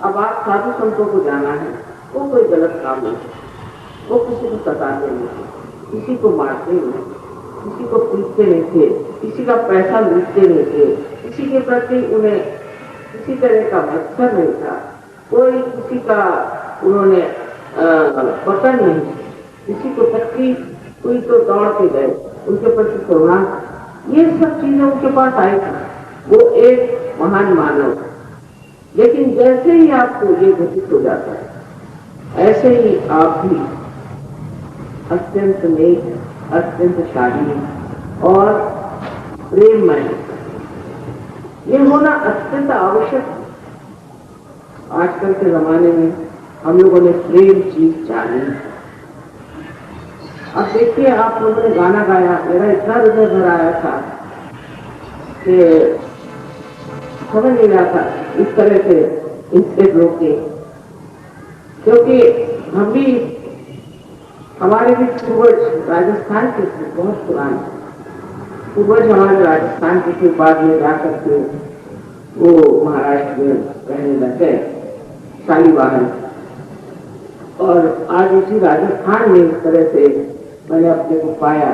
अब आप साधु संतों को जाना है, वो कोई गलत काम नहीं, वो किसी को सताते नहीं थे, किसी को मारते नहीं, किसी को पीटते नहीं थे, किसी का पैसा लूटते नहीं थे, किसी के प्रति उन्हें किसी तरह का मत्सर नहीं था, कोई किसी का उन्होंने पतन नहीं, किसी को तकलीफ हुई तो दौड़ के गए, उनके प्रति करुणा, ये सब चीजें उनके पास आई थी। वो एक महान मानव। लेकिन जैसे ही आपको ये घटित हो जाता है, ऐसे ही आप भी अत्यंत नेक, अत्यंत शालीन और प्रेममय, ये होना अत्यंत आवश्यक है। आजकल के जमाने में हम लोगों ने प्रेम चीज जानी। अब देखिए, आप लोगों ने गाना गाया, मेरा इतना हृदय भर आया था कि समझ नहीं रहा था इस तरह से इंस्टेट रोके, क्योंकि हम भी, हमारे भी पूर्वज राजस्थान के थे, बहुत पुराने पूर्वज हमारे राजस्थान के थे, बाद में जाकर के वो महाराष्ट्र में रहने लग गए, शालीवाहन। और आज इसी राजस्थान में इस तरह से मैंने अपने को पाया,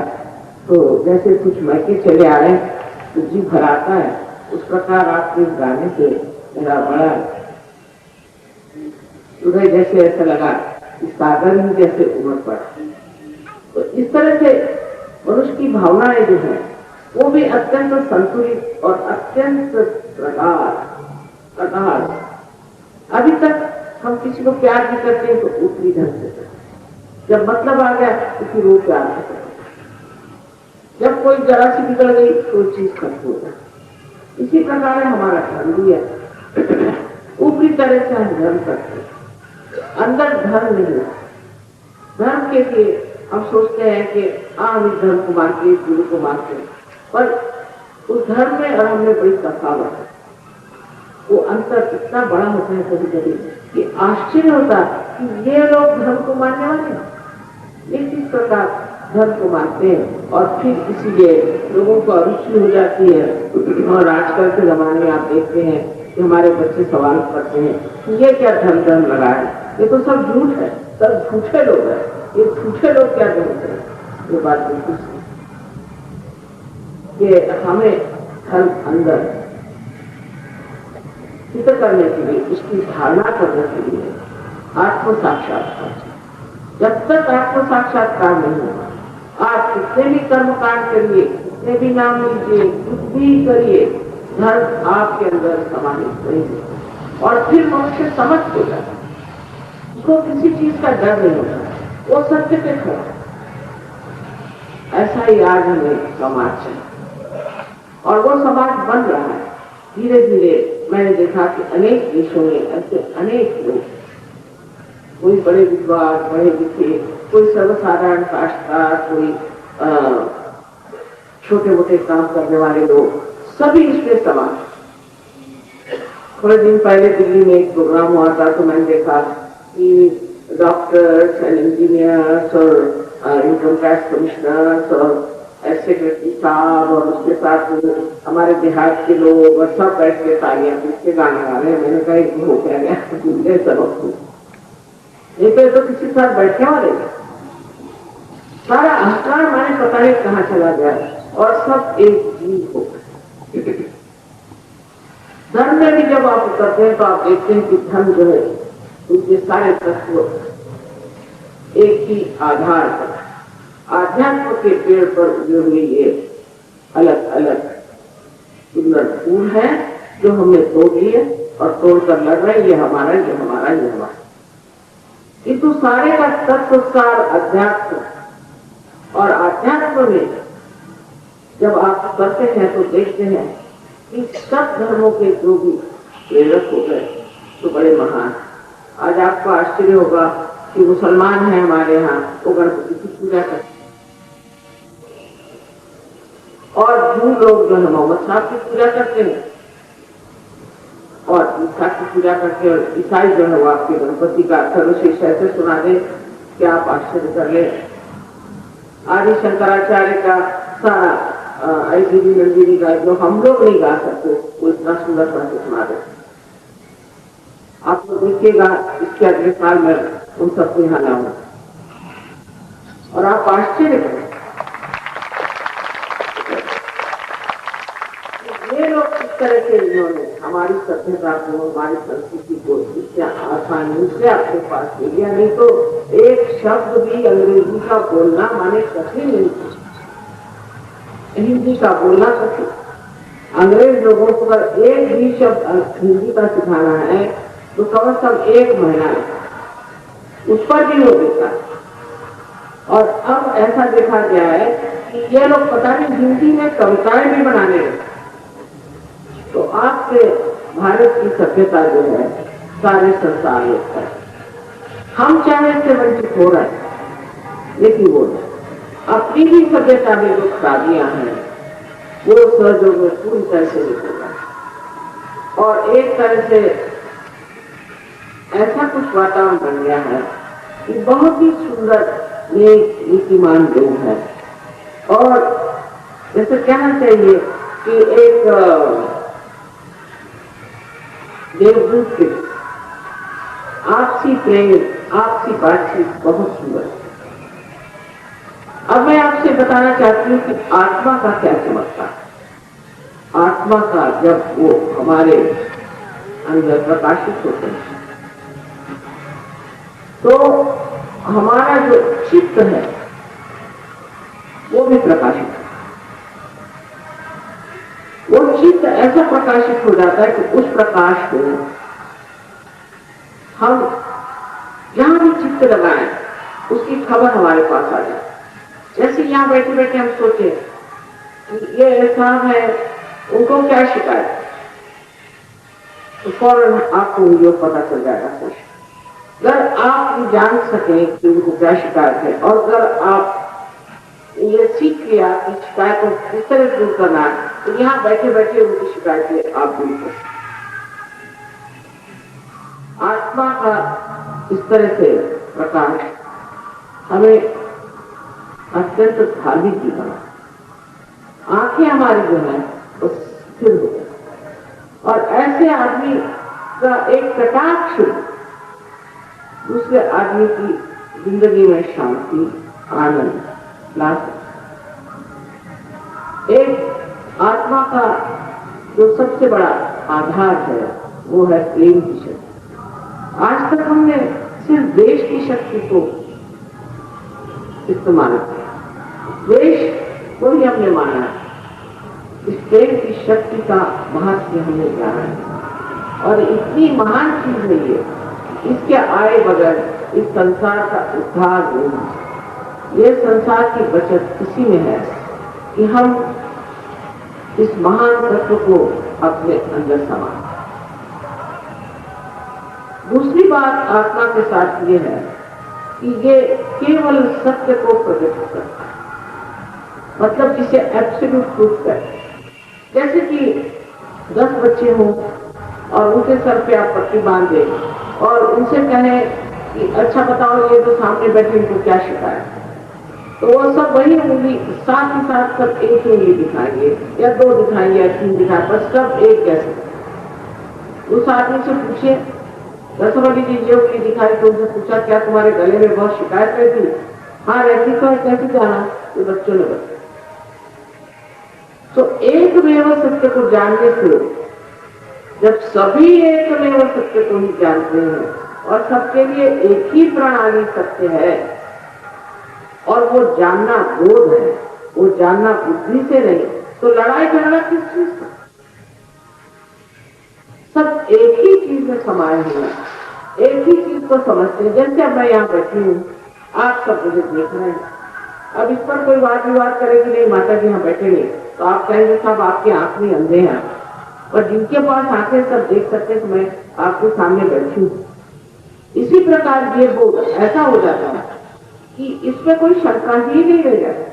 तो जैसे कुछ मैके चले आए तो जी भर आता है, उस प्रकार आपके इस गाने से मेरा बड़ा हृदय जैसे ऐसा लगा, इस सागर ही जैसे उमड़ पड़ा। तो इस तरह से मनुष्य की भावनाएं जो है वो भी अत्यंत संतुलित और अत्यंत प्रगाढ़। अभी तक हम किसी को प्यार भी करते हैं तो ऊपरी ढंग से करते हैं, जब मतलब आ गया किसी रूप प्यार से करते हैं, जब कोई जरा सी बिगड़ गई कोई चीज खत्म हो जाए। इसी प्रकार हमारा धर्म भी है, ऊपरी तरह से हम धर्म करते हैं, अंदर धर्म नहीं है। धर्म के लिए हम सोचते हैं कि हम इस धर्म को मानते हैं, इस गुरु को मानते हैं, पर उस धर्म में और हमने बड़ी तफावत है। वो अंतर इतना बड़ा होता है कभी कभी कि आश्चर्य होता कि ये लोग धर्म को मानने वाले हैं, ये किस प्रकार धर्म को मानते हैं। और फिर इसीलिए लोगों को अरुचि हो जाती है। और आजकल के जमाने में आप देखते हैं कि हमारे बच्चे सवाल करते हैं कि ये क्या धर्म धर्म लगा है, ये तो सब झूठ है, सब झूठे लोग हैं, ये झूठे लोग क्या कहते हैं। ये बात बिल्कुल कि हमें धर्म अंदर सिद्ध करने के लिए, इसकी धारणा करने के लिए आत्म साक्षात्कार। जब तक आत्म साक्षात्कार नहीं होगा, आप कितने भी कर्मकांड करिए, कितने भी नाम लीजिए, कुछ भी करिए, धर्म आपके अंदर समाहित नहीं होगा। और फिर मनुष्य समझ हो जाता है, उसको किसी चीज का डर नहीं होता, वो सत्य पे खड़ा। ऐसा ही आज हमें समाज है और वो समाज बन रहा है धीरे धीरे। मैंने देखा कि अनेक देशों में ऐसे अनेक लोग, कोई बड़े विद्वान, बड़े लिखे, कोई सर्वसाधारण काश्तकार, कोई छोटे मोटे काम करने वाले लोग, सभी इसमें समान। थोड़े दिन पहले दिल्ली में एक प्रोग्राम हुआ था, तो मैंने देखा कि डॉक्टर्स एंड इंजीनियर्स और इनकम टैक्स कमिश्नर्स और सेक्रेटरी साहब और उसके साथ हमारे देहात के लोग और सब बैठ के तालियां पीछे गाना गा रहे हैं। मैंने कहा हो क्या गया, सबक ये तो किसी के साथ बैठने वाले, सारा अहंकार मैंने पता नहीं कहाँ चला गया और सब एक जीव हो गए। धर्म में भी जब आप उतरते हैं तो आप देखते हैं कि धर्म जो है उनके सारे तत्व एक ही आधार पर, आध्यात्म के पेड़ पर उगे हुए ये अलग अलग सुंदर फूल है जो हमने तोड़ लिए और तोड़कर लड़ रहे, ये हमारा, ये हमारा, ये हमारा। किंतु सारे का तत्वसार अध्यात्म। और अध्यात्म में जब आप करते हैं तो देखते हैं कि सब धर्मों के जो भी प्रेरक हो गए तो बड़े महान। आज आपको आश्चर्य होगा कि मुसलमान हैं हमारे यहाँ, वो गणपति की पूजा करते हैं, और जून लोग जो है मोहम्मद साहब की पूजा करते हैं, और ईसा की पूजा करते हैं, और ईसाई जो है वो आपके गणपति का सर्वश्रेष्ठ ऐसे सुना दे कि आप आश्चर्य कर ले। आदि शंकराचार्य का सारा ऐसी नंदिनी गाय जो हम लोग नहीं गा सकते, वो इतना सुंदर से सुना दे। आप लोग देखिएगा इसके अगले साल में उन सबको यहाँ लाऊंगा और आप आश्चर्य करें ये लोग किस तरह से इन्होंने हमारी सभ्यता को, हमारी संस्कृति को इतने आसानी से अपने पास ले लिया। नहीं तो एक शब्द भी अंग्रेजी का बोलना माने कठिन नहीं था, हिंदी का बोलना कठिन। अंग्रेज लोगों को अगर एक भी शब्द हिंदी का सिखाना है तो कम से कम 1 महीना लगता, उस पर भी हो देता। और अब ऐसा देखा गया है कि ये लोग पता नहीं हिंदी में कविताएं भी बनाने लगे। तो आपके भारत की सभ्यता जो है सारे संसार में है। हम चाहे से वंचित हो रहे हैं, लेकिन वो अपनी भी सभ्यता में जो खराबियां हैं वो सहयोग में पूरी तरह से निकल गया और एक तरह से ऐसा कुछ वातावरण बन गया है कि बहुत ही सुंदर नीतिमान लोग हैं। और जैसे कहना चाहिए कि एक देवदूत के आपसी प्रेम, आपसी बातचीत बहुत सुंदर। अब मैं आपसे बताना चाहती हूँ कि आत्मा का क्या चमकता है। आत्मा का जब वो हमारे अंदर प्रकाशित होते हैं तो हमारा जो चित्त है वो भी प्रकाशित है। वो चित्त ऐसा प्रकाशित हो जाता है कि उस प्रकाश को हम जहां भी चित्त लगाएं उसकी खबर हमारे पास आ जाए। जैसे यहाँ बैठे बैठे हम सोचे कि ये साहब है, उनको क्या शिकायत है, तो फौरन आपको वो पता चल जाएगा। अगर आप जान सके कि उनको क्या शिकायत है और अगर आप ये सीख लिया कि शिकायत को किस तरह दूर करना है तो यहाँ बैठे बैठे उनकी शिकायतें आप दूर कर सकते। आत्मा का इस तरह से प्रकाश हमें अत्यंत धार्मिक भी बना। आंखें हमारी जो है वो स्थिर हो गई और ऐसे आदमी का एक कटाक्ष दूसरे आदमी की जिंदगी में शांति, आनंद ला सकता। एक आत्मा का जो सबसे बड़ा आधार है वो है प्रेम की शक्ति। आज तक हमने सिर्फ देश की शक्ति को इस्तेमाल किया, देश को ही हमने माना। इस प्रेम की शक्ति का महत्व हमने जाना है और इतनी महान चीज है ये, इसके आए बगैर इस संसार का उद्धार नहीं। ये संसार की बचत इसी में है कि हम इस महान तत्व को अपने अंदर समा। दूसरी बात आत्मा के साथ ये है कि ये केवल सत्य को प्रकट करता है, मतलब जिसे एब्सोल्यूट ट्रूथ कहते हैं। जैसे कि 10 बच्चे हों और उनके सर पे आप पट्टी बांध दें और उनसे कहें कि अच्छा बताओ ये तो सामने बैठे इनको क्या शिकायत है, तो वो सब वही उंगली साथ ही साथ सब एक उंगली दिखाएंगे या 2 दिखाएंगे या 3 दिखाएंगे, पर सब एक जैसे। उस आदमी से पूछे 10 वाली चीजें उंगली दिखाई तो उनसे पूछा क्या तुम्हारे गले में बहुत शिकायत रहती? हाँ रहती। तो कैसे जाना? ये बच्चों ने बताया। तो एक मेव सत्य को जानने से जब सभी एक मेव सत्य को ही जानते हैं और सबके लिए एक ही प्रणाली सत्य है और वो जानना बोध है, वो जानना बुद्धि से नहीं, तो लड़ाई झगड़ा किस चीज का? सब एक ही चीज में समाये हुए, एक ही चीज को समझते हैं। जैसे अब मैं यहाँ बैठी हूँ, आप सब मुझे देख रहे हैं। अब इस पर कोई वाद विवाद करेगी नहीं, माता जी यहाँ बैठेंगे तो आप कहेंगे साहब आपकी आंख में अंधे हैं, और जिनके पास आंखें सब देख सकते तो मैं आपके सामने बैठी हूँ। इसी प्रकार ये बोध ऐसा हो जाता है कि इसमें कोई शंका ही नहीं रह जाती,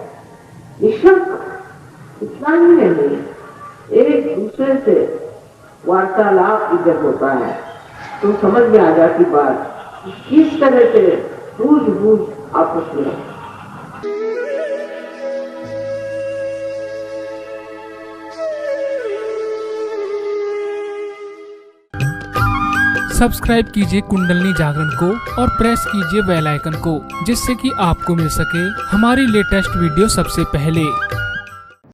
निशंक। इतना ही नहीं, एक दूसरे से वार्तालाप जब होता है तो समझ में आ जाती बात किस तरह से सूझबूझ आपस में। सब्सक्राइब कीजिए कुंडलिनी जागरण को और प्रेस कीजिए बेल आइकन को, जिससे कि आपको मिल सके हमारी लेटेस्ट वीडियो सबसे पहले।